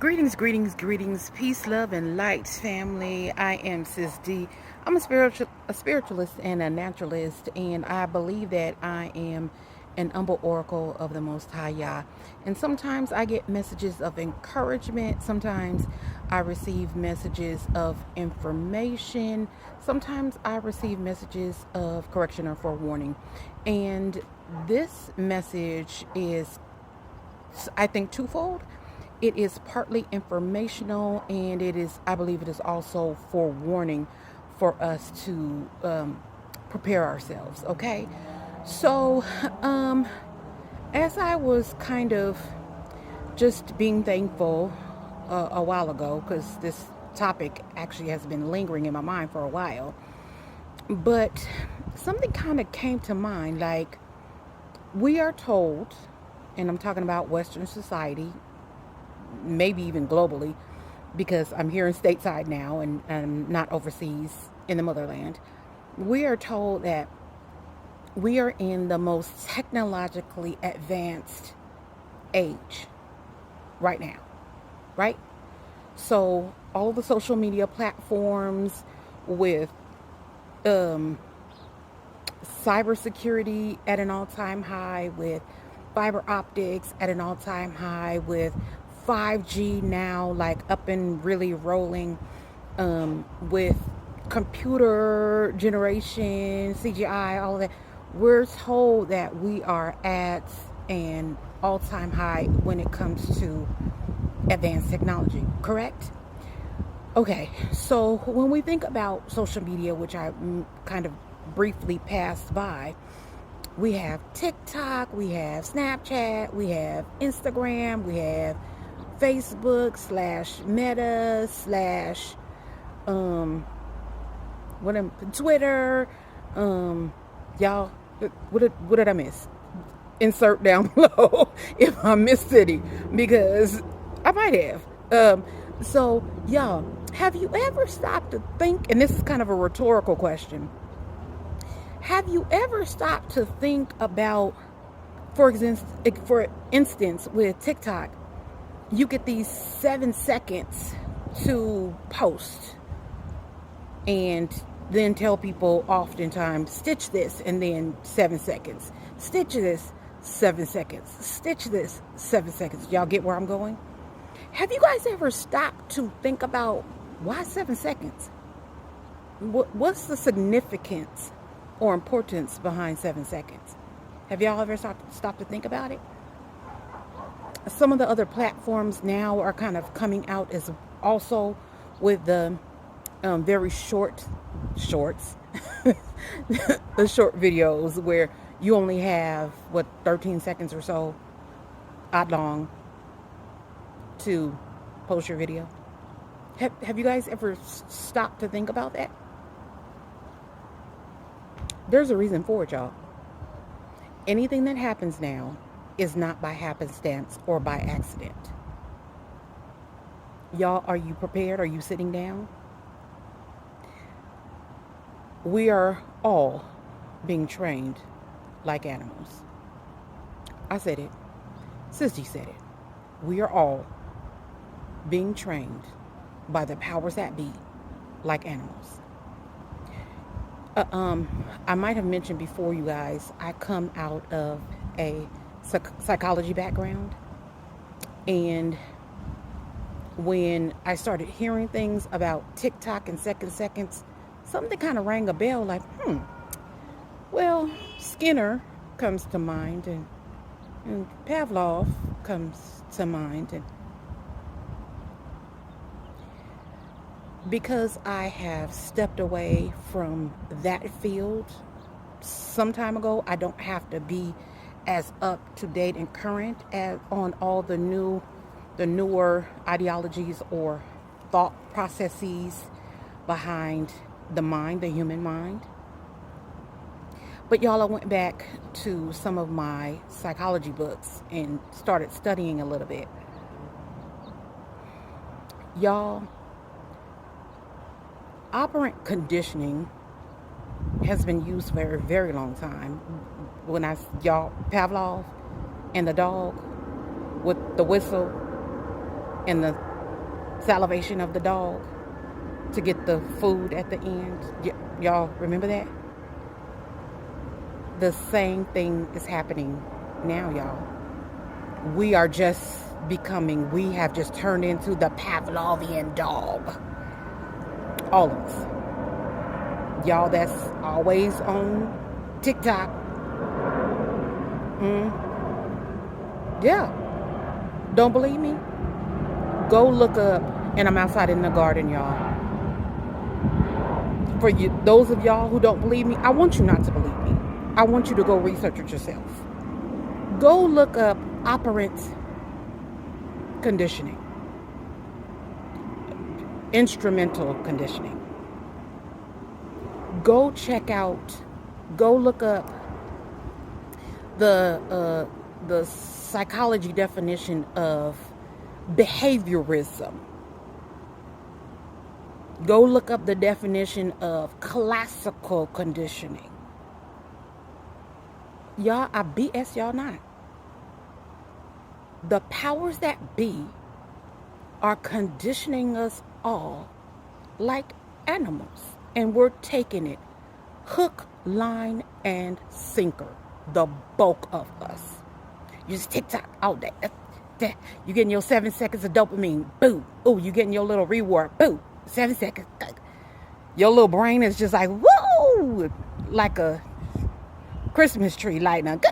Greetings, peace, love, and light, family. I am Sis D. I'm a spiritualist and a naturalist, and I believe that I am an humble oracle of the Most High Yah. And sometimes I get messages of encouragement. Sometimes I receive messages of information. Sometimes I receive messages of correction or forewarning. And this message is, I think, twofold. It is partly informational, and I believe it is also forewarning for us to prepare ourselves. Okay, so as I was kind of just being thankful a while ago, because this topic actually has been lingering in my mind for a while, but something kind of came to mind. Like, we are told, and I'm talking about Western society, maybe even globally, because I'm here in stateside now and I'm not overseas in the motherland. We are told that we are in the most technologically advanced age right now, right? So all the social media platforms with cybersecurity at an all-time high, with fiber optics at an all-time high, with 5G now like up and really rolling, with computer generation, CGI, all of that. We're told that we are at an all-time high when it comes to advanced technology, correct? Okay, so when we think about social media, which I kind of briefly passed by, we have TikTok, we have Snapchat, we have Instagram, we have Facebook slash Meta slash Twitter. Y'all, what did I miss? Insert down below if I missed any, because I might have. So y'all, have you ever stopped to think? And this is kind of a rhetorical question. Have you ever stopped to think about, for instance, with TikTok, you get these 7 seconds to post and then tell people oftentimes, stitch this, and then 7 seconds. Stitch this, 7 seconds. Stitch this, 7 seconds. Y'all get where I'm going? Have you guys ever stopped to think about why 7 seconds? What's the significance or importance behind 7 seconds? Have y'all ever stopped to think about it? Some of the other platforms now are kind of coming out as also with the very shorts, the short videos where you only have 13 seconds or so, odd long, to post your video. Have you guys ever stopped to think about that? There's a reason for it, y'all. Anything that happens now is not by happenstance or by accident. Y'all, are you prepared? Are you sitting down? We are all being trained like animals. I said it. Sissy said it. We are all being trained by the powers that be like animals. I might have mentioned before, you guys, I come out of a psychology background, and when I started hearing things about TikTok and seconds, something kind of rang a bell, like, well, Skinner comes to mind, and Pavlov comes to mind, and because I have stepped away from that field some time ago, I don't have to be as up to date and current on all the newer ideologies or thought processes behind the mind, the human mind. But y'all, I went back to some of my psychology books and started studying a little bit. Y'all, operant conditioning has been used for a very long time. Pavlov and the dog with the whistle, and the salivation of the dog to get the food at the end. Y'all remember that? The same thing is happening now, y'all. We are just we have just turned into the Pavlovian dog. All of us. Y'all that's always on TikTok. Yeah. Don't believe me? Go look up, and I'm outside in the garden, y'all. For you, those of y'all who don't believe me, I want you not to believe me. I want you to go research it yourself. Go look up operant conditioning, instrumental conditioning. Go look up the psychology definition of behaviorism. Go look up the definition of classical conditioning. Y'all, I BS y'all not. The powers that be are conditioning us all like animals. And we're taking it hook, line, and sinker. The bulk of us. You just TikTok all day. You getting your 7 seconds of dopamine. Boo. Ooh, you getting your little reward. Boo. 7 seconds. Your little brain is just like, woo! Like a Christmas tree lighting up.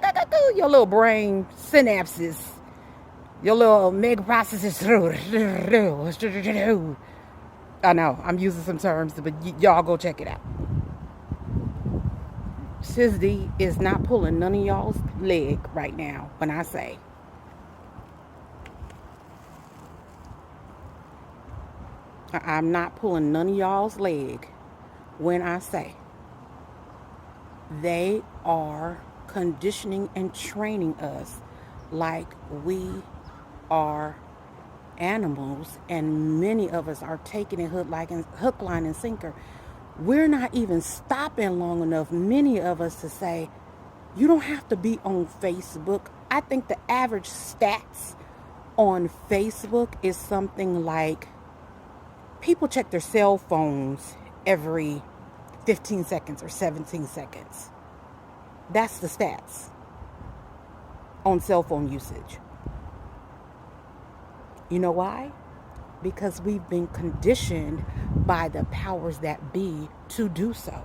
Your little brain synapses. Your little mega processes. I know, I'm using some terms, but y'all go check it out. Sis D is not pulling none of y'all's leg right now when I say. I'm not pulling none of y'all's leg when I say. They are conditioning and training us like we are animals, and many of us are taking it hook, line, and sinker. We're not even stopping long enough, many of us, to say, you don't have to be on Facebook. I think the average stats on Facebook is something like people check their cell phones every 15 seconds or 17 seconds. That's the stats on cell phone usage. You know why? Because we've been conditioned by the powers that be to do so.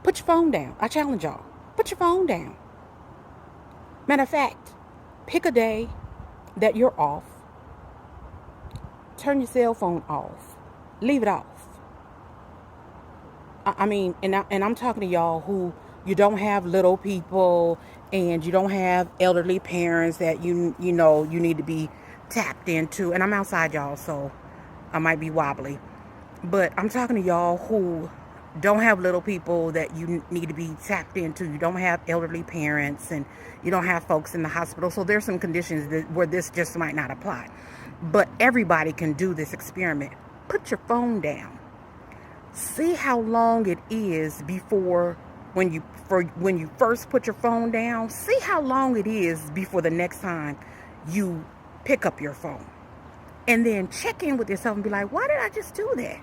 Put your phone down. I challenge y'all. Put your phone down. Matter of fact, pick a day that you're off. Turn your cell phone off. Leave it off. I mean, and I'm talking to y'all who you don't have little people and you don't have elderly parents that you know you need to be tapped into. And I'm outside, y'all, so I might be wobbly. But I'm talking to y'all who don't have little people that you need to be tapped into. You don't have elderly parents and you don't have folks in the hospital. So there's some conditions where this just might not apply. But everybody can do this experiment. Put your phone down. See how long it is before when you first put your phone down. See how long it is before the next time you pick up your phone. And then check in with yourself and be like, why did I just do that?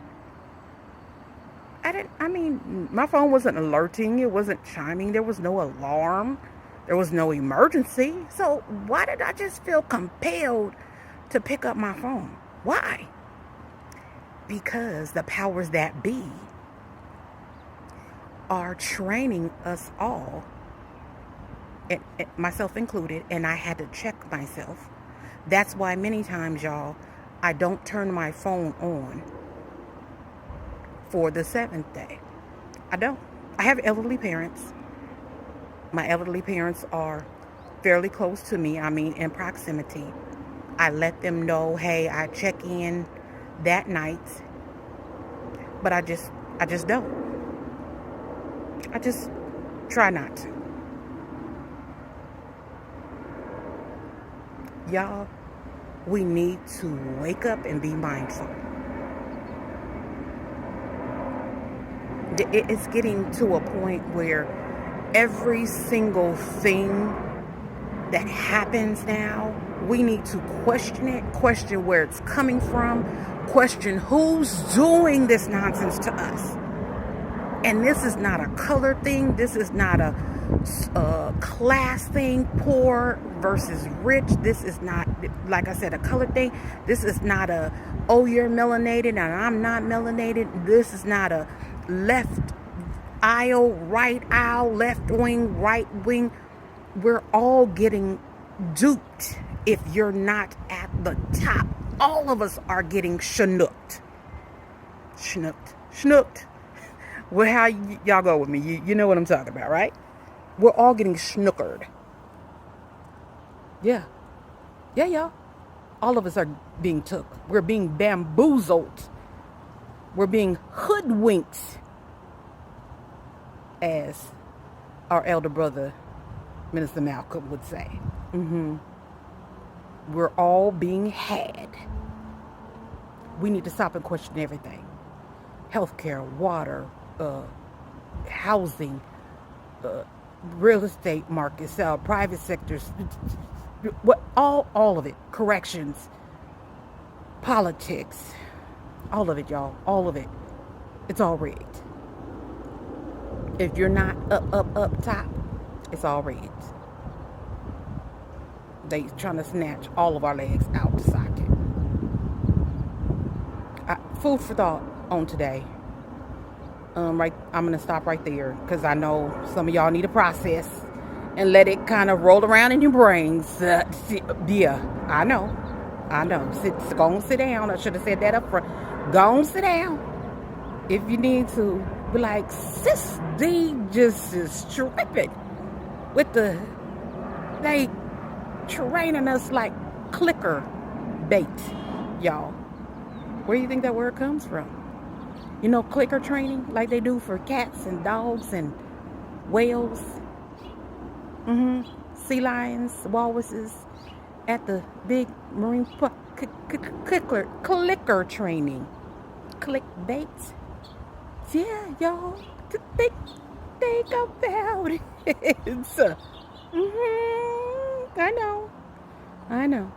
My phone wasn't alerting. It wasn't chiming. There was no alarm. There was no emergency. So why did I just feel compelled to pick up my phone? Why? Because the powers that be are training us all, and myself included, and I had to check myself. That's why many times, y'all, I don't turn my phone on for the 7th day. I don't. I have elderly parents. My elderly parents are fairly close to me. I mean, in proximity. I let them know, hey, I check in that night, but I just don't. I just try not to. Y'all, we need to wake up and be mindful. It's getting to a point where every single thing that happens now, We need to question it, question where it's coming from, question who's doing this nonsense to us. And this is not a color thing. This is not a class thing, poor versus rich. This is not, like I said, a color thing. This is not a, oh, you're melanated and I'm not melanated. This is not a left aisle, right aisle, left wing, right wing. We're all getting duped if you're not at the top. All of us are getting schnooked. Schnooked. Well, how y'all go with me? You know what I'm talking about, right? We're all getting snookered. Yeah, y'all. All of us are being took. We're being bamboozled. We're being hoodwinked, as our elder brother, Minister Malcolm, would say. We're all being had. We need to stop and question everything. Healthcare, water, housing, real estate markets, private sectors, what, all of it, corrections, politics, all of it, y'all, all of it. It's all rigged. If you're not up top, it's all rigged. They trying to snatch all of our legs out the socket. Food for thought on today. Right, I'm gonna stop right there because I know some of y'all need to process and let it kind of roll around in your brains. Yeah, I know. Go on, sit down. I should have said that up front. Go on, sit down. If you need to, be like, Sis D just is tripping with they training us like clicker bait, y'all. Where do you think that word comes from? You know, clicker training like they do for cats and dogs and whales, sea lions, walruses at the big marine clicker training. Clickbait. Yeah, y'all. Think about it. I know.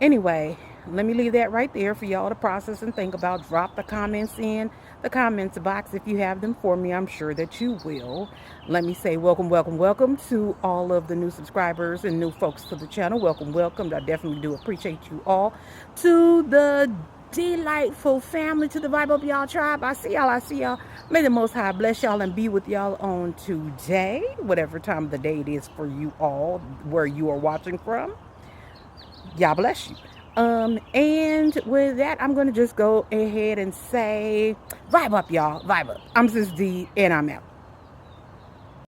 Anyway, let me leave that right there for y'all to process and think about. Drop the comments in the comments box if you have them for me. I'm sure that you will. Let me say welcome to all of the new subscribers and new folks to the channel. Welcome. I definitely do appreciate you all. To the delightful family, to the Vibe Up Y'all tribe, I see y'all. May the Most High bless y'all and be with y'all on today, whatever time of the day it is for you all, where you are watching from. Y'all bless you. And with that, I'm going to just go ahead and say, vibe up, y'all. Vibe up. I'm Sis D, and I'm out.